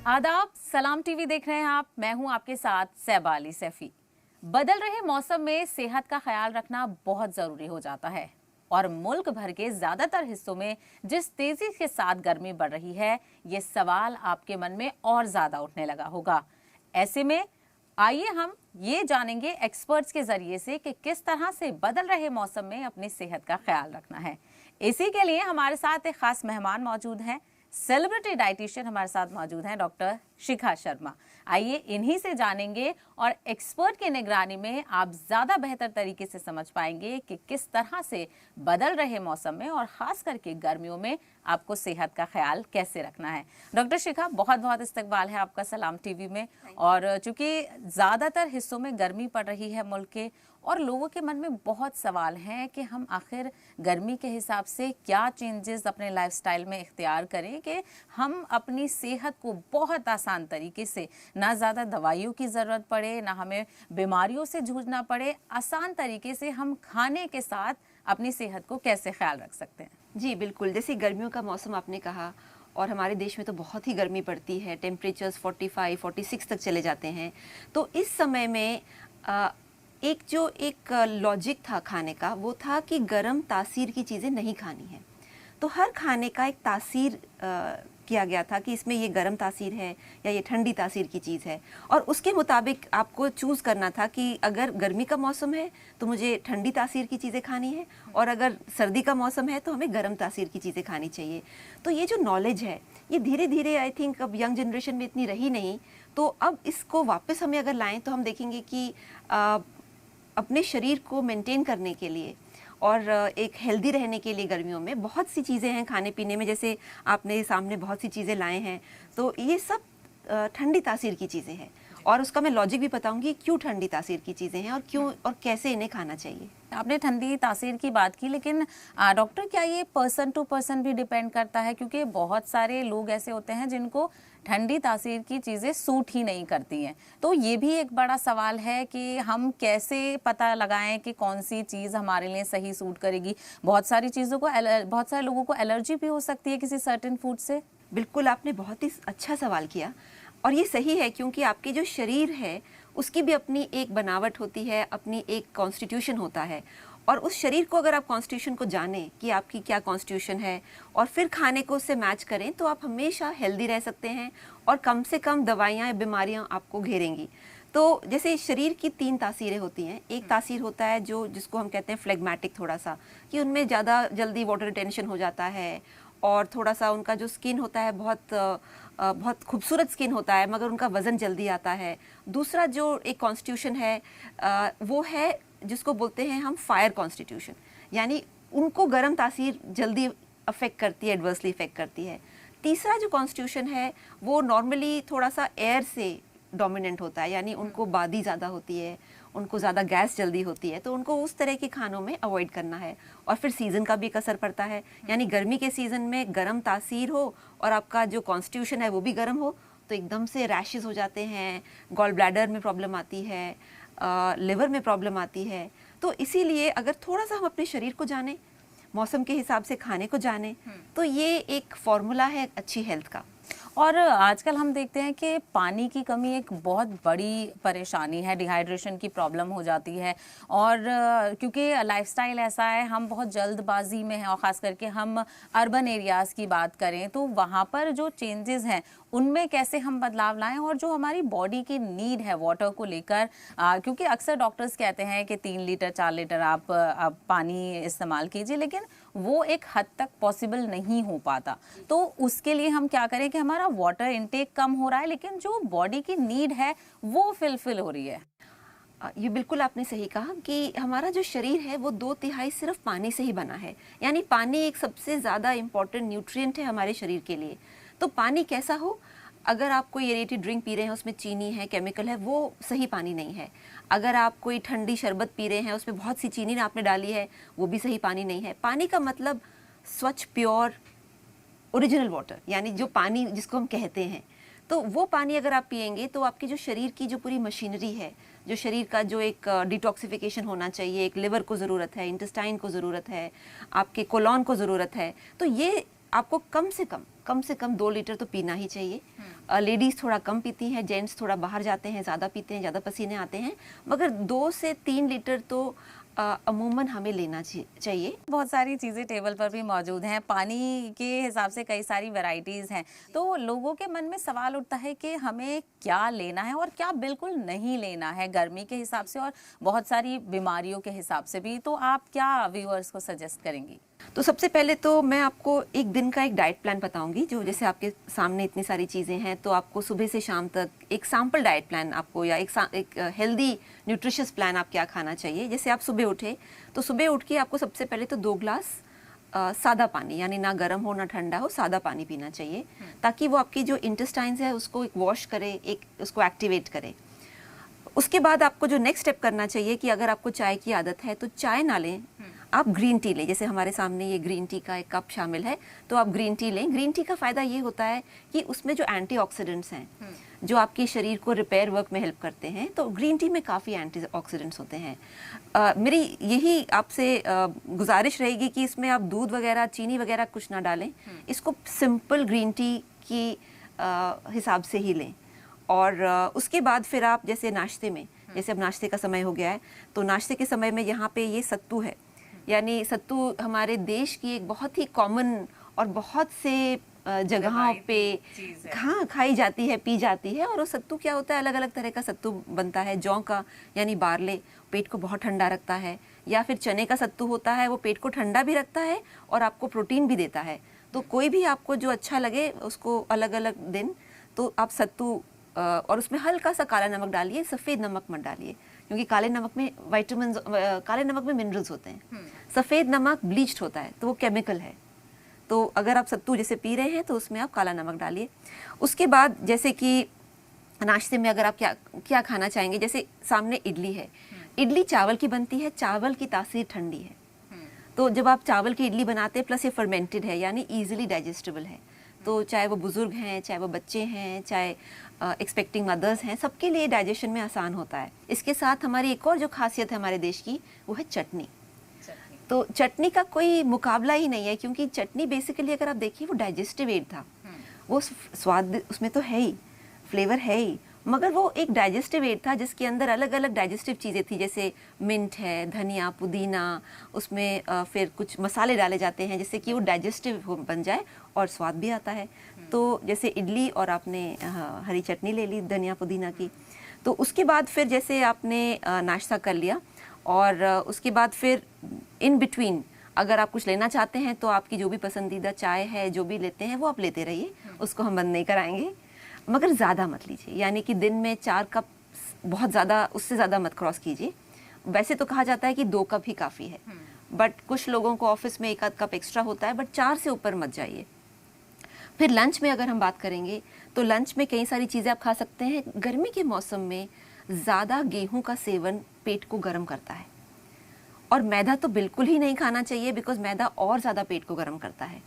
आदाब, सलाम टीवी देख रहे हैं आप। मैं हूं आपके साथ सैबा अली सैफी। बदल रहे मौसम में सेहत का ख्याल रखना बहुत जरूरी हो जाता है और मुल्क भर के ज्यादातर हिस्सों में जिस तेजी के साथ गर्मी बढ़ रही है, ये सवाल आपके मन में और ज्यादा उठने लगा होगा। ऐसे में आइए हम ये जानेंगे एक्सपर्ट्स के जरिए से कि किस तरह से बदल रहे मौसम में अपनी सेहत का ख्याल रखना है। इसी के लिए हमारे साथ एक खास मेहमान मौजूद हैं। सेलिब्रिटी डाइटिशियन हमारे साथ मौजूद हैं, डॉक्टर शिखा शर्मा। आइए इन्हीं से जानेंगे और एक्सपर्ट की निगरानी में आप ज्यादा बेहतर तरीके से समझ पाएंगे कि किस तरह से बदल रहे मौसम में और खास करके गर्मियों में आपको सेहत का ख्याल कैसे रखना है। डॉक्टर शिखा, बहुत बहुत इस्तकबाल है आपका सलाम टीवी में। और चूंकि ज्यादातर हिस्सों में गर्मी पड़ रही है मुल्क के, और लोगों के मन में बहुत सवाल हैं कि हम आखिर गर्मी के हिसाब से क्या चेंजेस अपने लाइफस्टाइल में इख्तियार करें कि हम अपनी सेहत को बहुत आसान तरीके से, ना ज़्यादा दवाइयों की ज़रूरत पड़े, ना हमें बीमारियों से जूझना पड़े, आसान तरीके से हम खाने के साथ अपनी सेहत को कैसे ख्याल रख सकते हैं। जी बिल्कुल, जैसे गर्मियों का मौसम आपने कहा, और हमारे देश में तो बहुत ही गर्मी पड़ती है, टेम्परेचर्स 45-46 तक चले जाते हैं। तो इस समय में एक लॉजिक था खाने का, वो था कि गर्म तासीर की चीज़ें नहीं खानी है। तो हर खाने का एक तासीर किया गया था कि इसमें ये गर्म तासीर है या ये ठंडी तासीर की चीज़ है, और उसके मुताबिक आपको चूज़ करना था कि अगर गर्मी का मौसम है तो मुझे ठंडी तासीर की चीज़ें खानी है, और अगर सर्दी का मौसम है तो हमें गर्म तासीर की चीज़ें खानी चाहिए। तो ये जो नॉलेज है, ये धीरे धीरे आई थिंक अब यंग जनरेशन में इतनी रही नहीं, तो अब इसको वापस हमें अगर लाएं तो हम देखेंगे कि अपने शरीर को मेंटेन करने के लिए और एक हेल्दी रहने के लिए गर्मियों में बहुत सी चीज़ें हैं खाने पीने में। जैसे आपने सामने बहुत सी चीज़ें लाए हैं, तो ये सब ठंडी तासीर की चीज़ें हैं, और उसका मैं लॉजिक भी बताऊंगी क्यों ठंडी तासीर की चीज़ें हैं और क्यों और कैसे इन्हें खाना चाहिए। आपने ठंडी तासीर की बात की, लेकिन डॉक्टर, क्या ये पर्सन टू पर्सन भी डिपेंड करता है? क्योंकि बहुत सारे लोग ऐसे होते हैं जिनको ठंडी तासीर की चीज़ें सूट ही नहीं करती हैं। तो ये भी एक बड़ा सवाल है कि हम कैसे पता लगाएं कि कौन सी चीज़ हमारे लिए सही सूट करेगी। बहुत सारी चीज़ों को बहुत सारे लोगों को एलर्जी भी हो सकती है किसी सर्टेन फूड से। बिल्कुल, आपने बहुत ही अच्छा सवाल किया, और ये सही है क्योंकि आपकी जो शरीर है उसकी भी अपनी एक बनावट होती है, अपनी एक कॉन्स्टिट्यूशन होता है, और उस शरीर को अगर आप कॉन्स्टिट्यूशन को जानें कि आपकी क्या कॉन्स्टिट्यूशन है और फिर खाने को उससे मैच करें, तो आप हमेशा हेल्दी रह सकते हैं और कम से कम दवाइयाँ या बीमारियाँ आपको घेरेंगी। तो जैसे शरीर की 3 तासीरें होती हैं। एक तासीर होता है जिसको हम कहते हैं फ्लेगमेटिक, थोड़ा सा कि उनमें ज़्यादा जल्दी वाटर रिटेंशन हो जाता है, और थोड़ा सा उनका जो स्किन होता है बहुत खूबसूरत स्किन होता है, मगर उनका वज़न जल्दी आता है। दूसरा जो एक कॉन्स्टिट्यूशन है वो है जिसको बोलते हैं हम फायर कॉन्स्टिट्यूशन, यानी उनको गर्म तासीर जल्दी अफेक्ट करती है, एडवर्सली इफेक्ट करती है। तीसरा जो कॉन्स्टिट्यूशन है वो नॉर्मली थोड़ा सा एयर से डोमिनेंट होता है, यानी उनको बादी ज़्यादा होती है, उनको ज़्यादा गैस जल्दी होती है, तो उनको उस तरह के खानों में अवॉइड करना है। और फिर सीज़न का भी एक असर पड़ता है, यानी गर्मी के सीज़न में गर्म तासीर हो और आपका जो कॉन्स्टिट्यूशन है वो भी गर्म हो, तो एकदम से रैशेस हो जाते हैं, गॉल ब्लैडर में प्रॉब्लम आती है, लिवर में प्रॉब्लम आती है। तो इसीलिए अगर थोड़ा सा हम अपने शरीर को जानें, मौसम के हिसाब से खाने को जानें, तो ये एक फॉर्मूला है अच्छी हेल्थ का। और आजकल हम देखते हैं कि पानी की कमी एक बहुत बड़ी परेशानी है, डिहाइड्रेशन की प्रॉब्लम हो जाती है। और क्योंकि लाइफस्टाइल ऐसा है, हम बहुत जल्दबाजी में हैं, और ख़ास करके हम अर्बन एरियाज़ की बात करें तो वहाँ पर जो चेंजेस हैं उनमें कैसे हम बदलाव लाएं, और जो हमारी बॉडी की नीड है वाटर को लेकर, क्योंकि अक्सर डॉक्टर्स कहते हैं कि 3 लीटर 4 लीटर आप पानी इस्तेमाल कीजिए, लेकिन वो एक हद तक पॉसिबल नहीं हो पाता। तो उसके लिए हम क्या करें कि हमारा वाटर इनटेक कम हो रहा है लेकिन जो बॉडी की नीड है वो फिल हो रही है। ये बिल्कुल आपने सही कहा कि हमारा जो शरीर है वो 2/3 सिर्फ पानी से ही बना है, यानी पानी एक सबसे ज़्यादा इम्पॉर्टेंट न्यूट्रिएंट है हमारे शरीर के लिए। तो पानी कैसा हो, अगर आप कोई एरेटेड ड्रिंक पी रहे हैं उसमें चीनी है, केमिकल है, वो सही पानी नहीं है। अगर आप कोई ठंडी शरबत पी रहे हैं उसमें बहुत सी चीनी आपने डाली है, वो भी सही पानी नहीं है। पानी का मतलब स्वच्छ, प्योर, ओरिजिनल वाटर, यानी जो पानी जिसको हम कहते हैं, तो वो पानी अगर आप पिएंगे तो आपकी जो शरीर की जो पूरी मशीनरी है, जो शरीर का जो एक डिटॉक्सिफिकेशन होना चाहिए, एक लिवर को ज़रूरत है, इंटेस्टाइन को ज़रूरत है, आपके कोलॉन को ज़रूरत है, तो ये आपको कम से कम कम से कम 2 लीटर तो पीना ही चाहिए। लेडीज़ थोड़ा कम पीती हैं, जेंट्स थोड़ा बाहर जाते हैं, ज़्यादा पीते हैं, ज़्यादा पसीने आते हैं, मगर 2 से 3 लीटर तो अमूमन हमें लेना चाहिए। बहुत सारी चीज़ें टेबल पर भी मौजूद हैं, पानी के हिसाब से कई सारी वैरायटीज़ हैं, तो लोगों के मन में सवाल उठता है कि हमें क्या लेना है और क्या बिल्कुल नहीं लेना है गर्मी के हिसाब से और बहुत सारी बीमारियों के हिसाब से भी। तो आप क्या व्यूअर्स को सजेस्ट करेंगी? तो सबसे पहले तो मैं आपको एक दिन का एक डाइट प्लान बताऊंगी, जो जैसे आपके सामने इतनी सारी चीज़ें हैं, तो आपको सुबह से शाम तक एक सैम्पल डाइट प्लान आपको, या एक हेल्दी न्यूट्रिशियस प्लान आप क्या खाना चाहिए। जैसे आप सुबह उठे तो सुबह उठ के आपको सबसे पहले तो 2 ग्लास सादा पानी, यानी ना गर्म हो ना ठंडा हो, सादा पानी पीना चाहिए, ताकि वो आपकी जो इंटेस्टाइन्स है उसको एक वॉश करे, एक उसको एक्टिवेट करे। उसके बाद आपको जो नेक्स्ट स्टेप करना चाहिए कि अगर आपको चाय की आदत है तो चाय ना लें, आप ग्रीन टी लें। जैसे हमारे सामने ये ग्रीन टी का एक कप शामिल है, तो आप ग्रीन टी लें। ग्रीन टी का फ़ायदा ये होता है कि उसमें जो एंटीऑक्सीडेंट्स हैं, जो आपके शरीर को रिपेयर वर्क में हेल्प करते हैं, तो ग्रीन टी में काफ़ी एंटीऑक्सीडेंट्स होते हैं। मेरी यही आपसे गुजारिश रहेगी कि इसमें आप दूध वगैरह, चीनी वगैरह कुछ ना डालें, इसको सिंपल ग्रीन टी की हिसाब से ही लें। और उसके बाद फिर आप जैसे नाश्ते में, जैसे अब नाश्ते का समय हो गया है, तो नाश्ते के समय में यहाँ पे ये सत्तू है, यानी सत्तू हमारे देश की एक बहुत ही कॉमन और बहुत से जगहों पे हाँ खाई जाती है, पी जाती है। और वो सत्तू क्या होता है, अलग अलग तरह का सत्तू बनता है। जौ का यानी बार्ले पेट को बहुत ठंडा रखता है, या फिर चने का सत्तू होता है, वो पेट को ठंडा भी रखता है और आपको प्रोटीन भी देता है। तो कोई भी आपको जो अच्छा लगे उसको अलग अलग दिन, तो आप सत्तू और उसमें हल्का सा काला नमक डालिए, सफ़ेद नमक मत डालिए, क्योंकि काले नमक में विटामिन, काले नमक में मिनरल्स होते हैं। सफ़ेद नमक ब्लीच्ड होता है, तो वो केमिकल है। तो अगर आप सत्तू जैसे पी रहे हैं तो उसमें आप काला नमक डालिए। उसके बाद जैसे कि नाश्ते में अगर आप क्या खाना चाहेंगे, जैसे सामने इडली है, इडली चावल की बनती है, चावल की तासीर ठंडी है। तो जब आप चावल की इडली बनाते हैं, प्लस ये फर्मेंटेड है, यानी ईजिली डाइजेस्टेबल है, तो चाहे वो बुज़ुर्ग हैं, चाहे वो बच्चे हैं, चाहे एक्सपेक्टिंग मदर्स हैं, सबके लिए डाइजेशन में आसान होता है। इसके साथ हमारी एक और जो खासियत है हमारे देश की, वो है चटनी। तो चटनी का कोई मुकाबला ही नहीं है, क्योंकि चटनी बेसिकली अगर आप देखिए वो डाइजेस्टिव एड था, वो स्वाद उसमें तो है ही, फ्लेवर है ही, मगर वो एक डाइजेस्टिव एड था जिसके अंदर अलग अलग डाइजेस्टिव चीज़ें थी, जैसे मिंट है, धनिया, पुदीना, उसमें फिर कुछ मसाले डाले जाते हैं जिससे कि वो डाइजेस्टिव बन जाए और स्वाद भी आता है। तो जैसे इडली और आपने हरी चटनी ले ली धनिया पुदीना की, तो उसके बाद फिर जैसे आपने नाश्ता कर लिया, और उसके बाद फिर इन बिटवीन अगर आप कुछ लेना चाहते हैं तो आपकी जो भी पसंदीदा चाय है, जो भी लेते हैं वो आप लेते रहिए, उसको हम बंद नहीं कराएंगे, मगर ज़्यादा मत लीजिए, यानी कि दिन में 4 कप, बहुत ज़्यादा, उससे ज़्यादा मत क्रॉस कीजिए। वैसे तो कहा जाता है कि 2 कप ही काफ़ी है, बट कुछ लोगों को ऑफिस में 1 आध कप एक्स्ट्रा होता है, बट 4 से ऊपर मत जाइए। फिर लंच में अगर हम बात करेंगे तो लंच में कई सारी चीज़ें आप खा सकते हैं। गर्मी के मौसम में ज़्यादा गेहूं का सेवन पेट को गर्म करता है, और मैदा तो बिल्कुल ही नहीं खाना चाहिए, बिकॉज मैदा और ज़्यादा पेट को गर्म करता है।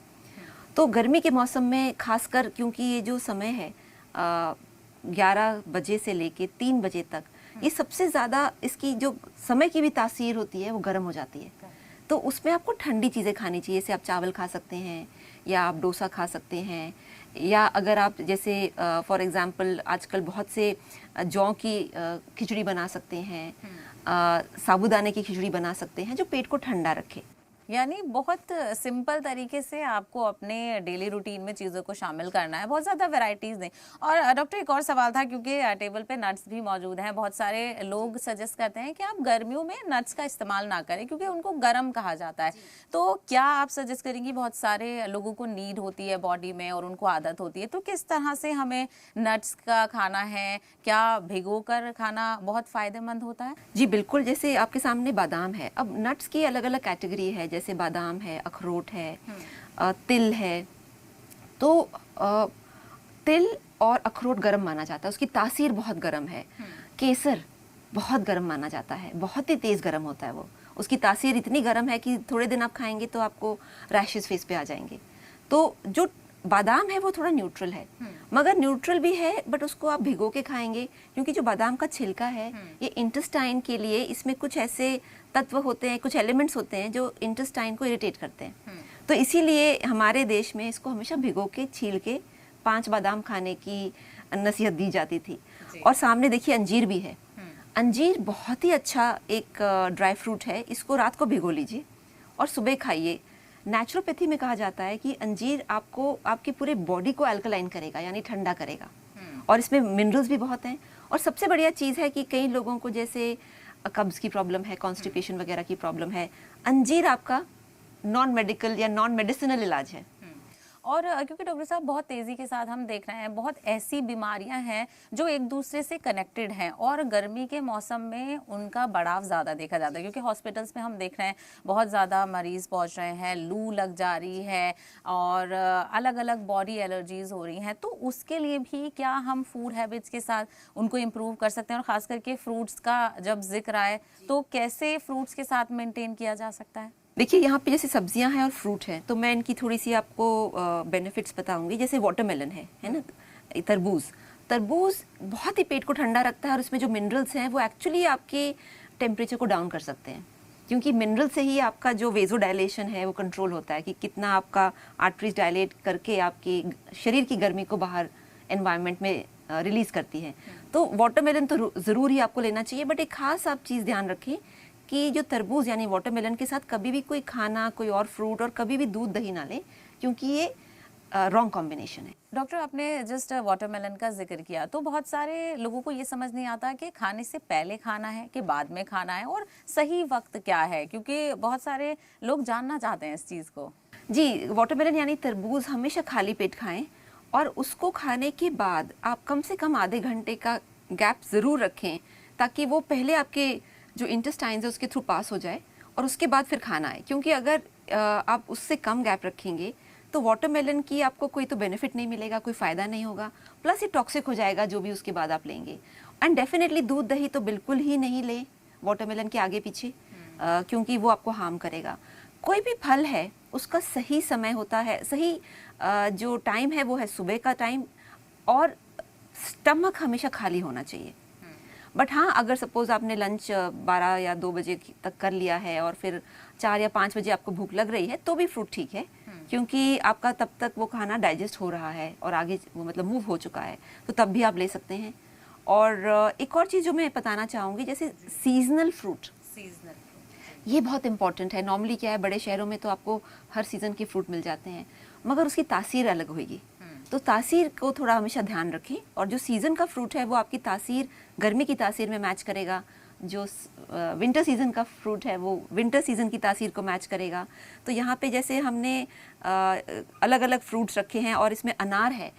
तो गर्मी के मौसम में खासकर, क्योंकि ये जो समय है 11 बजे से लेके 3 बजे तक, ये सबसे ज़्यादा इसकी जो समय की भी तासीर होती है वो गर्म हो जाती है। तो उसमें आपको ठंडी चीज़ें खानी चाहिए, जैसे आप चावल खा सकते हैं, या आप डोसा खा सकते हैं, या अगर आप जैसे फॉर एग्जांपल आजकल बहुत से जौ की खिचड़ी बना सकते हैं, साबूदाने की खिचड़ी बना सकते हैं, जो पेट को ठंडा रखे। यानी बहुत सिंपल तरीके से आपको अपने डेली रूटीन में चीज़ों को शामिल करना है, बहुत ज़्यादा वैरायटीज़ नहीं। और डॉक्टर एक और सवाल था, क्योंकि टेबल पे नट्स भी मौजूद हैं, बहुत सारे लोग सजेस्ट करते हैं कि आप गर्मियों में नट्स का इस्तेमाल ना करें क्योंकि उनको गर्म कहा जाता है, तो क्या आप सजेस्ट करेंगी? बहुत सारे लोगों को नीड होती है बॉडी में और उनको आदत होती है, तो किस तरह से हमें नट्स का खाना है, क्या भिगो कर खाना बहुत फ़ायदेमंद होता है? जी बिल्कुल, जैसे आपके सामने बादाम है, अब नट्स की अलग अलग कैटेगरी है, जैसे बादाम है, अखरोट है, तिल है। तो तिल और अखरोट गर्म माना जाता है, उसकी तासीर बहुत गर्म है। केसर बहुत गर्म माना जाता है, बहुत ही तेज़ गर्म होता है वो, उसकी तासीर इतनी गर्म है कि थोड़े दिन आप खाएंगे तो आपको रैशेस फेस पे आ जाएंगे। तो जो बादाम है वो थोड़ा न्यूट्रल है, मगर न्यूट्रल भी है, बट उसको आप भिगो के खाएंगे, क्योंकि जो बादाम का छिलका है ये इंटेस्टाइन के लिए, इसमें कुछ ऐसे तत्व होते हैं, कुछ एलिमेंट्स होते हैं जो इंटेस्टाइन को इरिटेट करते हैं। तो इसीलिए हमारे देश में इसको हमेशा भिगो के छील के 5 बादाम खाने की नसीहत दी जाती थी। और सामने देखिए अंजीर भी है। अंजीर बहुत ही अच्छा एक ड्राई फ्रूट है, इसको रात को भिगो लीजिए और सुबह खाइए। नेचुरोपैथी में कहा जाता है कि अंजीर आपको आपकी पूरे बॉडी को अल्कलाइन करेगा, यानी ठंडा करेगा, और इसमें मिनरल्स भी बहुत हैं। और सबसे बढ़िया चीज़ है कि कई लोगों को जैसे कब्ज़ की प्रॉब्लम है, कॉन्स्टिपेशन वगैरह की प्रॉब्लम है, अंजीर आपका नॉन मेडिकल या नॉन मेडिसिनल इलाज है। और क्योंकि डॉक्टर साहब बहुत तेज़ी के साथ हम देख रहे हैं बहुत ऐसी बीमारियां हैं जो एक दूसरे से कनेक्टेड हैं, और गर्मी के मौसम में उनका बढ़ाव ज़्यादा देखा जाता है, क्योंकि हॉस्पिटल्स में हम देख रहे हैं बहुत ज़्यादा मरीज़ पहुंच रहे हैं, लू लग जा रही है और अलग अलग बॉडी एलर्जीज़ हो रही हैं। तो उसके लिए भी क्या हम फूड हैबिट्स के साथ उनको इम्प्रूव कर सकते हैं? और ख़ास करके फ्रूट्स का जब जिक्र आए तो कैसे फ्रूट्स के साथ मेनटेन किया जा सकता है? देखिए यहाँ पे जैसे सब्जियां हैं और फ्रूट हैं, तो मैं इनकी थोड़ी सी आपको बेनिफिट्स बताऊंगी। जैसे वाटरमेलन है ना, तरबूज बहुत ही पेट को ठंडा रखता है, और उसमें जो मिनरल्स हैं वो एक्चुअली आपके टेम्परेचर को डाउन कर सकते हैं, क्योंकि मिनरल से ही आपका जो वेजो डायलेशन है वो कंट्रोल होता है कि कितना आपका आर्टरीज डायलेट करके आपकी शरीर की गर्मी को बाहर एनवायरनमेंट में रिलीज करती है। तो वाटरमेलन तो ज़रूर ही आपको लेना चाहिए, बट एक खास आप चीज़ ध्यान रखें कि जो तरबूज यानी वाटरमेलन के साथ कभी भी कोई खाना, कोई और फ्रूट और कभी भी दूध दही ना लें, क्योंकि ये रॉन्ग कॉम्बिनेशन है। डॉक्टर, आपने जस्ट वाटरमेलन का जिक्र किया, तो बहुत सारे लोगों को ये समझ नहीं आता कि खाने से पहले खाना है कि बाद में खाना है, और सही वक्त क्या है, क्योंकि बहुत सारे लोग जानना चाहते हैं इस चीज़ को। जी, वाटरमेलन यानी तरबूज हमेशा खाली पेट खाएं, और उसको खाने के बाद आप कम से कम आधे घंटे का गैप ज़रूर रखें, ताकि वो पहले आपके जो इंटेस्टाइन्स है उसके थ्रू पास हो जाए और उसके बाद फिर खाना है। क्योंकि अगर आप उससे कम गैप रखेंगे तो वाटरमेलन की आपको कोई तो बेनिफिट नहीं मिलेगा, कोई फ़ायदा नहीं होगा, प्लस ये टॉक्सिक हो जाएगा जो भी उसके बाद आप लेंगे। एंड डेफिनेटली दूध दही तो बिल्कुल ही नहीं लें वाटरमेलन के आगे पीछे, क्योंकि वो आपको हार्म करेगा। कोई भी फल है उसका सही समय होता है, सही जो टाइम है वो है सुबह का टाइम, और स्टमक हमेशा खाली होना चाहिए। बट हाँ, अगर सपोज आपने लंच 12 या 2 बजे तक कर लिया है और फिर 4 या 5 बजे आपको भूख लग रही है, तो भी फ्रूट ठीक है, क्योंकि आपका तब तक वो खाना डाइजेस्ट हो रहा है और आगे वो मतलब मूव हो चुका है, तो तब भी आप ले सकते हैं। और एक और चीज़ जो मैं बताना चाहूँगी, जैसे सीजनल फ्रूट, ये बहुत इंपॉर्टेंट है। नॉर्मली क्या है, बड़े शहरों में तो आपको हर सीज़न के फ्रूट मिल जाते हैं, मगर उसकी तासीर अलग होगी, तो तासीर को थोड़ा हमेशा ध्यान रखें। और जो सीज़न का फ्रूट है वो आपकी तासीर गर्मी की तासीर में मैच करेगा, जो विंटर सीज़न का फ्रूट है वो विंटर सीज़न की तासीर को मैच करेगा। तो यहाँ पे जैसे हमने अलग अलग फ्रूट्स रखे हैं, और इसमें अनार है।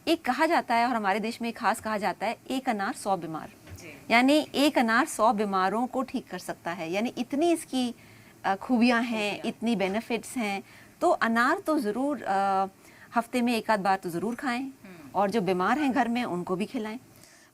एक कहा जाता है, और हमारे देश में खास कहा जाता है, एक अनार 100 बीमार, यानी एक अनार 100 बीमारों को ठीक कर सकता है, यानी इतनी इसकी खूबियाँ हैं, इतनी बेनिफिट्स हैं। तो अनार तो ज़रूर हफ्ते में एक आध बार तो ज़रूर खाएं, और जो बीमार हैं घर में उनको भी खिलाएं।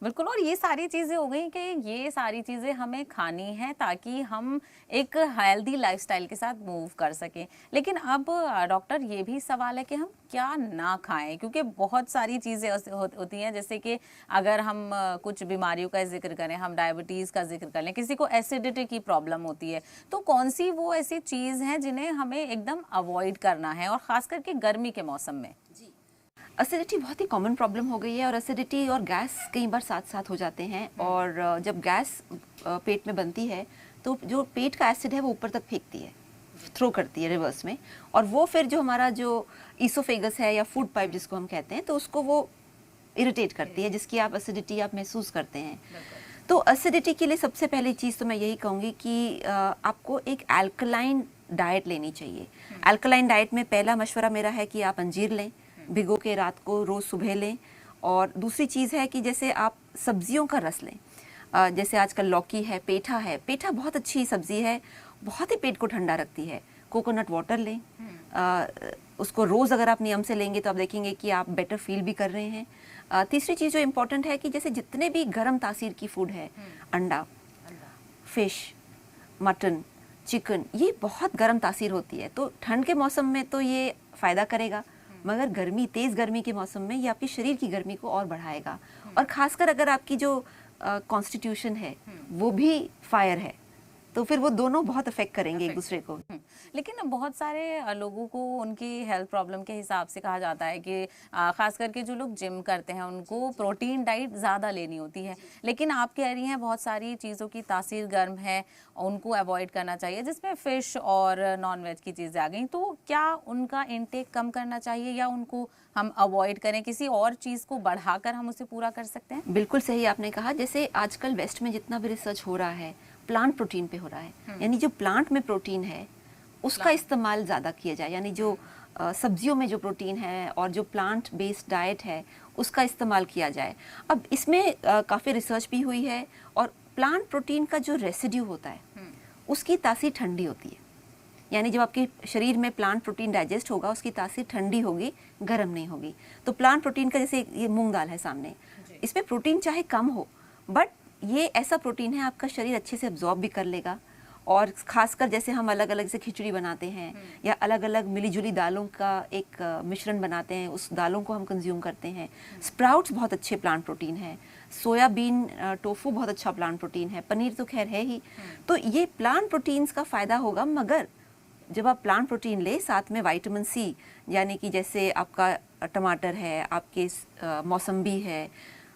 बिल्कुल। और ये सारी चीज़ें हो गई कि ये सारी चीज़ें हमें खानी है ताकि हम एक हेल्दी लाइफस्टाइल के साथ मूव कर सकें। लेकिन अब डॉक्टर, ये भी सवाल है कि हम क्या ना खाएं, क्योंकि बहुत सारी चीज़ें होती हैं, जैसे कि अगर हम कुछ बीमारियों का जिक्र करें, हम डायबिटीज़ का जिक्र कर लें, किसी को एसिडिटी की प्रॉब्लम होती है, तो कौन सी वो ऐसी चीज़ हैं जिन्हें हमें एकदम अवॉइड करना है, और ख़ास करके गर्मी के मौसम में? एसिडिटी बहुत ही कॉमन प्रॉब्लम हो गई है, और एसिडिटी और गैस कई बार साथ साथ हो जाते हैं। और जब गैस पेट में बनती है तो जो पेट का एसिड है वो ऊपर तक फेंकती है, थ्रो करती है रिवर्स में, और वो फिर जो हमारा जो ईसोफेगस है या फूड पाइप जिसको हम कहते हैं, तो उसको वो इरिटेट करती है, जिसकी आप एसिडिटी आप महसूस करते हैं। तो एसिडिटी के लिए सबसे पहली चीज़ तो मैं यही कहूँगी कि आपको एक एल्कलाइन डाइट लेनी चाहिए। एल्कलाइन डाइट में पहला मशवरा मेरा है कि आप अंजीर लें, भिगो के रात को रोज़ सुबह लें। और दूसरी चीज़ है कि जैसे आप सब्जियों का रस लें, जैसे आजकल लौकी है, पेठा है, पेठा बहुत अच्छी सब्ज़ी है, बहुत ही पेट को ठंडा रखती है। कोकोनट वाटर लें, उसको रोज़ अगर आप नियम से लेंगे तो आप देखेंगे कि आप बेटर फील भी कर रहे हैं। तीसरी चीज़ जो इम्पोर्टेंट है कि जैसे जितने भी गर्म तासीर की फूड है, अंडा, फिश, मटन, चिकन, ये बहुत गर्म तासीर होती है, तो ठंड के मौसम में तो ये फ़ायदा करेगा, मगर गर्मी, तेज़ गर्मी के मौसम में ये आपके शरीर की गर्मी को और बढ़ाएगा। और ख़ासकर अगर आपकी जो कॉन्स्टिट्यूशन है वो भी फायर है, तो फिर वो दोनों बहुत अफेक्ट करेंगे एक दूसरे को। लेकिन बहुत सारे लोगों को उनकी हेल्थ प्रॉब्लम के हिसाब से कहा जाता है कि खास करके जो लोग जिम करते हैं उनको प्रोटीन डाइट ज़्यादा लेनी होती है, लेकिन आप कह रही हैं बहुत सारी चीज़ों की तासीर गर्म है, उनको अवॉइड करना चाहिए, जिसमें फ़िश और नॉन-वेज की चीज़ें आ गई। तो क्या उनका इनटेक कम करना चाहिए या उनको हम अवॉइड करें, किसी और चीज़ को बढ़ाकर हम उसे पूरा कर सकते हैं? बिल्कुल सही आपने कहा। जैसे आजकल वेस्ट में जितना भी रिसर्च हो रहा है प्लांट प्रोटीन पे हो रहा है, यानी जो प्लांट में प्रोटीन है उसका इस्तेमाल ज़्यादा किया जाए, यानी जो सब्जियों में जो प्रोटीन है और जो प्लांट बेस्ड डाइट है उसका इस्तेमाल किया जाए। अब इसमें काफ़ी रिसर्च भी हुई है, और प्लांट प्रोटीन का जो रेसिड्यू होता है उसकी तासीर ठंडी होती है, यानी जब आपके शरीर में प्लांट प्रोटीन डाइजेस्ट होगा उसकी तासीर ठंडी होगी, गर्म नहीं होगी। तो प्लांट प्रोटीन का, जैसे ये मूंग दाल है सामने, इसमें प्रोटीन चाहे कम हो बट ये ऐसा प्रोटीन है आपका शरीर अच्छे से अब्जॉर्ब भी कर लेगा। और खासकर जैसे हम अलग अलग से खिचड़ी बनाते हैं या अलग अलग मिली जुली दालों का एक मिश्रण बनाते हैं, उस दालों को हम कंज्यूम करते हैं। स्प्राउट्स बहुत अच्छे प्लांट प्रोटीन है, सोयाबीन टोफू बहुत अच्छा प्लांट प्रोटीन है, पनीर तो खैर है ही। तो ये प्लांट प्रोटीन्स का फ़ायदा होगा, मगर जब आप प्लांट प्रोटीन ले साथ में विटामिन सी, यानी कि जैसे आपका टमाटर है, आपके मौसम्बी है,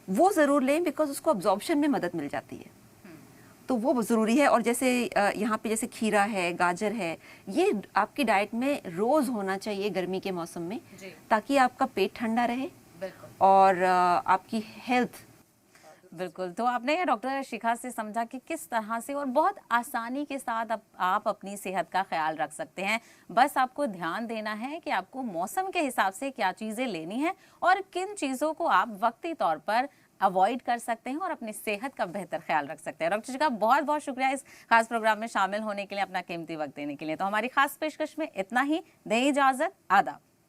वो ज़रूर लें, बिकॉज उसको अब्जॉर्प्शन में मदद मिल जाती है, तो वो ज़रूरी है। और जैसे यहाँ पे जैसे खीरा है, गाजर है, ये आपकी डाइट में रोज़ होना चाहिए गर्मी के मौसम में, ताकि आपका पेट ठंडा रहे और आपकी हेल्थ। बिल्कुल, तो आपने डॉक्टर शिखा से समझा कि किस तरह से और बहुत आसानी के साथ आप अपनी सेहत का ख्याल रख सकते हैं। बस आपको ध्यान देना है कि आपको मौसम के हिसाब से क्या चीज़ें लेनी है और किन चीज़ों को आप वक्ती तौर पर अवॉइड कर सकते हैं और अपनी सेहत का बेहतर ख्याल रख सकते हैं। डॉक्टर शिखा, बहुत बहुत शुक्रिया इस खास प्रोग्राम में शामिल होने के लिए, अपना कीमती वक्त देने के लिए। तो हमारी खास पेशकश में इतना ही, दें इजाज़त, आदाब।